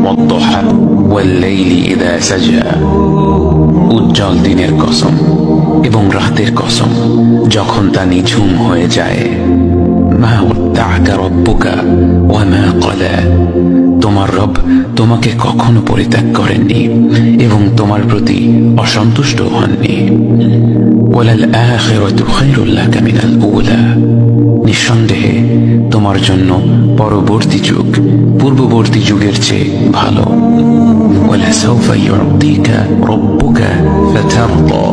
والضحى والليل إذا سجى উজ্জ্বল দিনের কসম এবং রাতের কসম যখন তা নিঝুম হয়ে যায়। মা ওয়াদ্দাআকা রাব্বুকা ওয়া মা ক্বালা, তোমার রব তোমাকে কখনো পরিত্যাগ করেননি এবং তোমার প্রতি অসন্তুষ্ট হননি। ওয়ালাল আখিরাতু খায়রুল লাকা মিনাল উলা, নিঃসন্দেহে তোমার জন্য পরবর্তী যুগ পূর্ববর্তী যুগের চেয়ে ভালো। ওয়ালাসাউফা ইউতিকা রাব্বুকা ফাতারদা,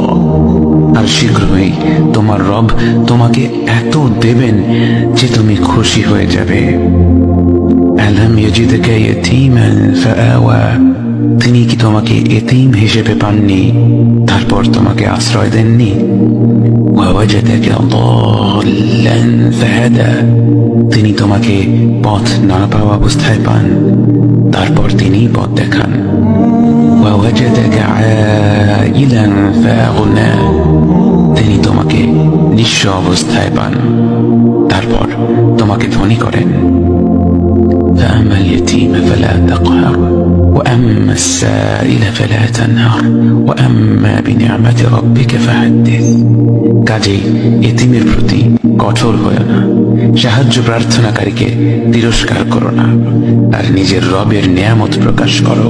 আর শীঘ্রই তোমার রব তোমাকে এত দেবেন যে তুমি খুশি হয়ে যাবে। আলাম ইয়াজিদকা ইয়াতীমান ফাআওয়া, তিনি কি তোমাকে এতিম হিসেবে পাননি তারপর তোমাকে আশ্রয় দেননি? ওয়াওয়াজাদাকা দাল্লান ফাহাদা, তিনি তোমাকে পথ না পাওয়া অবস্থায় পান তারপর তিনি পথ দেখান। ওয়াওয়াজাদাকা আইলান ফাআগনা, তিনি তোমাকে নিঃস্ব অবস্থায় পান তারপর তোমাকে ধনী করেন। فأما اليتيم فلا تقهر وأما السائل فلا تنهر وأما بنعمة ربك فحدث, কাজেই এতিমের প্রতি কঠোর হয়ো না, সাহায্য প্রার্থনাকারীকে তিরস্কার করো না, আর নিজের রবের নিয়ামত প্রকাশ করো।